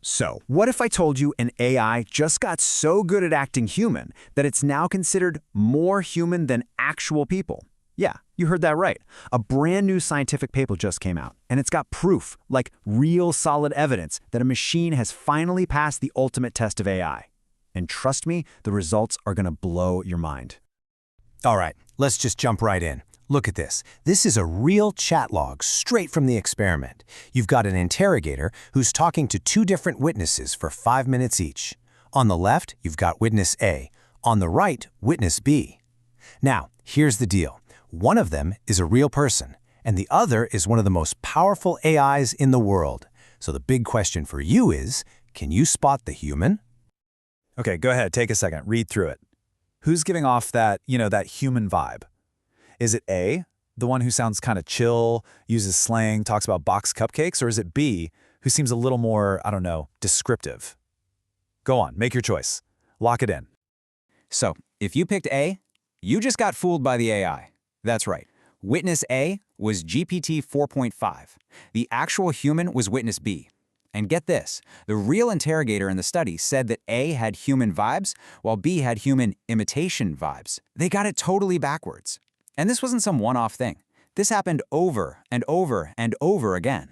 So, what if I told you an AI just got so good at acting human that it's now considered more human than actual people? Yeah, you heard that right. A brand new scientific paper just came out, and it's got proof, like real solid evidence, that a machine has finally passed the ultimate test of AI. And trust me, the results are going to blow your mind. All right, let's just jump right in. Look at this. This is a real chat log straight from the experiment. You've got an interrogator who's talking to two different witnesses for 5 minutes each. On the left, you've got witness A. On the right, witness B. Now, here's the deal. One of them is a real person, and the other is one of the most powerful AIs in the world. So the big question for you is, can you spot the human? Okay, go ahead, take a second, read through it. Who's giving off that, that human vibe? Is it A, the one who sounds kind of chill, uses slang, talks about box cupcakes, or is it B, who seems a little more, descriptive? Go on, make your choice. Lock it in. So, if you picked A, you just got fooled by the AI. That's right. Witness A was GPT 4.5. The actual human was witness B. And get this, the real interrogator in the study said that A had human vibes, while B had human imitation vibes. They got it totally backwards. And this wasn't some one-off thing. This happened over and over and over again.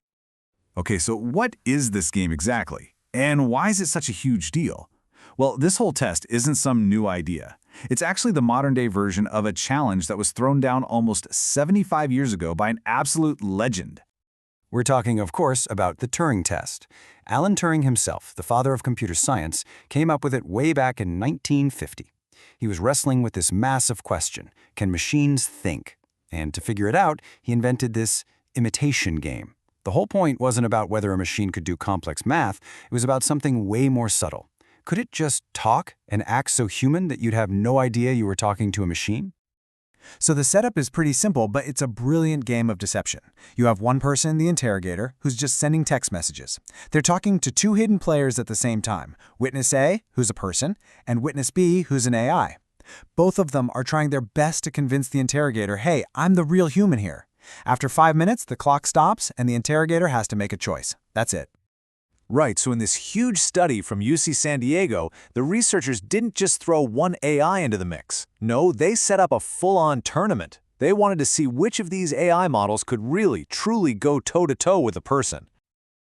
Okay, so what is this game exactly? And why is it such a huge deal? Well, this whole test isn't some new idea. It's actually the modern-day version of a challenge that was thrown down almost 75 years ago by an absolute legend. We're talking, of course, about the Turing test. Alan Turing himself, the father of computer science, came up with it way back in 1950. He was wrestling with this massive question, can machines think? And to figure it out, he invented this imitation game. The whole point wasn't about whether a machine could do complex math, it was about something way more subtle. Could it just talk and act so human that you'd have no idea you were talking to a machine? So the setup is pretty simple, but it's a brilliant game of deception. You have one person, the interrogator, who's just sending text messages. They're talking to two hidden players at the same time, witness A, who's a person, and witness B, who's an AI. Both of them are trying their best to convince the interrogator, hey, I'm the real human here. After 5 minutes, the clock stops, and the interrogator has to make a choice. That's it. Right, so in this huge study from UC San Diego, the researchers didn't just throw one AI into the mix. No, they set up a full-on tournament. They wanted to see which of these AI models could really, truly go toe-to-toe with a person.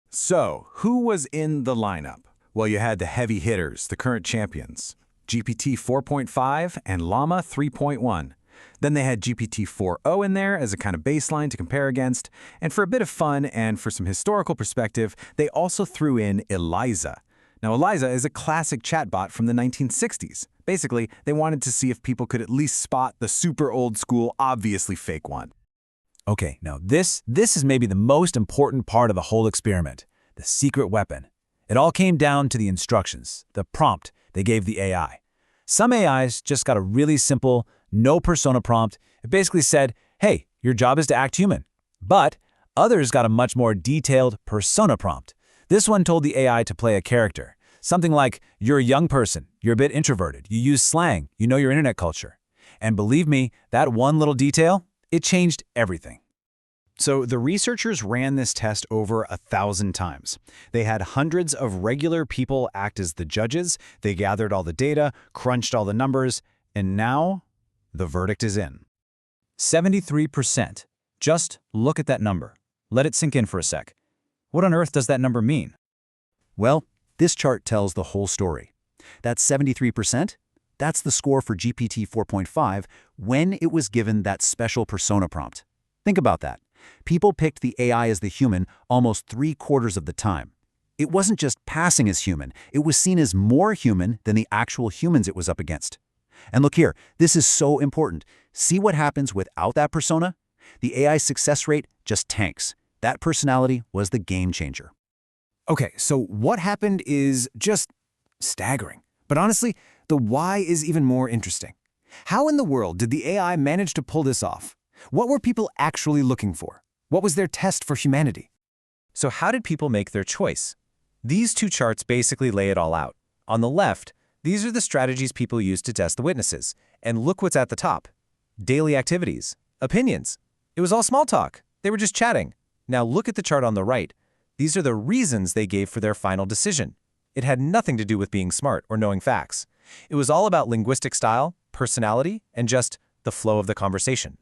So, who was in the lineup? Well, you had the heavy hitters, the current champions, GPT 4.5 and Llama 3.1. Then they had GPT 4.0 in there as a kind of baseline to compare against. And for a bit of fun and for some historical perspective, they also threw in Eliza. Now, Eliza is a classic chatbot from the 1960s. Basically, they wanted to see if people could at least spot the super old school, obviously fake one. Okay, now this is maybe the most important part of the whole experiment, the secret weapon. It all came down to the instructions, the prompt they gave the AI. Some AIs just got a really simple, no persona prompt. It basically said, hey, your job is to act human. But others got a much more detailed persona prompt. This one told the AI to play a character. Something like, you're a young person, you're a bit introverted, you use slang, you know your internet culture. And believe me, that one little detail, it changed everything. So the researchers ran this test over 1,000 times. They had hundreds of regular people act as the judges, they gathered all the data, crunched all the numbers, and now the verdict is in. 73%. Just look at that number. Let it sink in for a sec. What on earth does that number mean? Well, this chart tells the whole story. That 73%, that's the score for GPT 4.5 when it was given that special persona prompt. Think about that. People picked the AI as the human almost 3/4 of the time. It wasn't just passing as human, it was seen as more human than the actual humans it was up against. And look here, this is so important. See what happens without that persona? The AI success rate just tanks. That personality was the game changer. Okay, so what happened is just staggering. But honestly, the why is even more interesting. How in the world did the AI manage to pull this off? What were people actually looking for? What was their test for humanity? So how did people make their choice? These two charts basically lay it all out. On the left, these are the strategies people use to test the witnesses. And look what's at the top. Daily activities, opinions. It was all small talk. They were just chatting. Now look at the chart on the right. These are the reasons they gave for their final decision. It had nothing to do with being smart or knowing facts. It was all about linguistic style, personality, and just the flow of the conversation.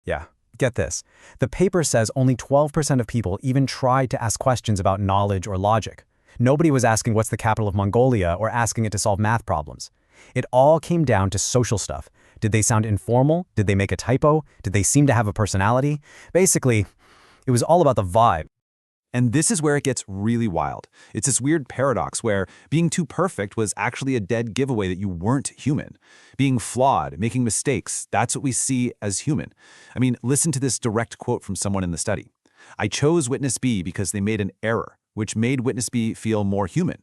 Yeah, get this. The paper says only 12% of people even tried to ask questions about knowledge or logic. Nobody was asking what's the capital of Mongolia or asking it to solve math problems. It all came down to social stuff. Did they sound informal? Did they make a typo? Did they seem to have a personality? Basically, it was all about the vibe. And this is where it gets really wild. It's this weird paradox where being too perfect was actually a dead giveaway that you weren't human. Being flawed, making mistakes, that's what we see as human. I mean, listen to this direct quote from someone in the study. "I chose witness B because they made an error, which made witness B feel more human."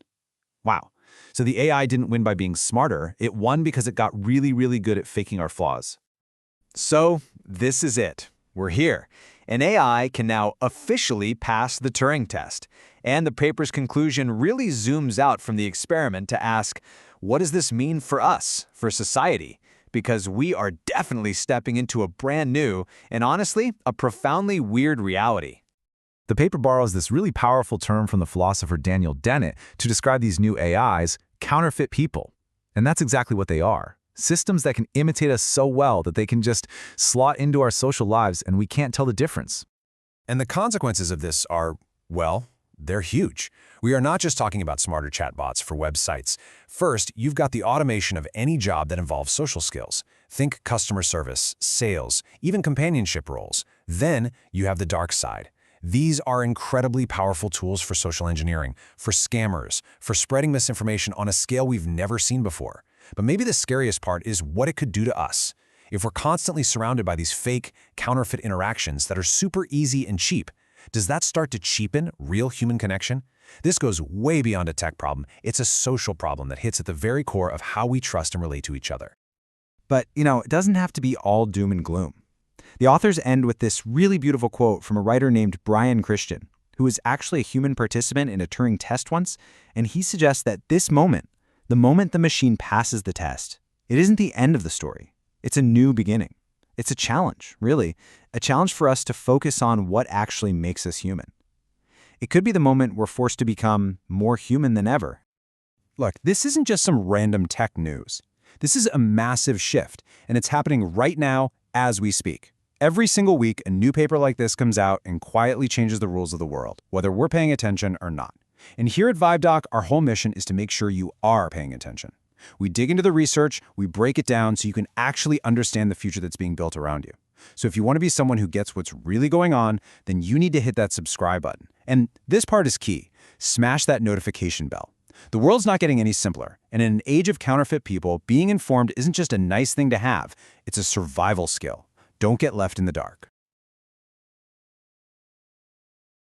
Wow. So the AI didn't win by being smarter, it won because it got really, really good at faking our flaws. So, this is it. We're here. An AI can now officially pass the Turing test. And the paper's conclusion really zooms out from the experiment to ask, what does this mean for us, for society? Because we are definitely stepping into a brand new, and honestly, a profoundly weird reality. The paper borrows this really powerful term from the philosopher Daniel Dennett to describe these new AIs, counterfeit people. And that's exactly what they are. Systems that can imitate us so well that they can just slot into our social lives and we can't tell the difference. And the consequences of this are, well, they're huge. We are not just talking about smarter chatbots for websites. First, you've got the automation of any job that involves social skills. Think customer service, sales, even companionship roles. Then you have the dark side. These are incredibly powerful tools for social engineering, for scammers, for spreading misinformation on a scale we've never seen before. But maybe the scariest part is what it could do to us. If we're constantly surrounded by these fake, counterfeit interactions that are super easy and cheap, does that start to cheapen real human connection? This goes way beyond a tech problem. It's a social problem that hits at the very core of how we trust and relate to each other. But, it doesn't have to be all doom and gloom. The authors end with this really beautiful quote from a writer named Brian Christian, who was actually a human participant in a Turing test once, and he suggests that this moment, the moment the machine passes the test, it isn't the end of the story. It's a new beginning. It's a challenge, really, a challenge for us to focus on what actually makes us human. It could be the moment we're forced to become more human than ever. Look, this isn't just some random tech news. This is a massive shift, and it's happening right now as we speak. Every single week, a new paper like this comes out and quietly changes the rules of the world, whether we're paying attention or not. And here at VibeDoc, our whole mission is to make sure you are paying attention. We dig into the research, we break it down so you can actually understand the future that's being built around you. So if you want to be someone who gets what's really going on, then you need to hit that subscribe button. And this part is key. Smash that notification bell. The world's not getting any simpler, and in an age of counterfeit people, being informed isn't just a nice thing to have, it's a survival skill. Don't get left in the dark.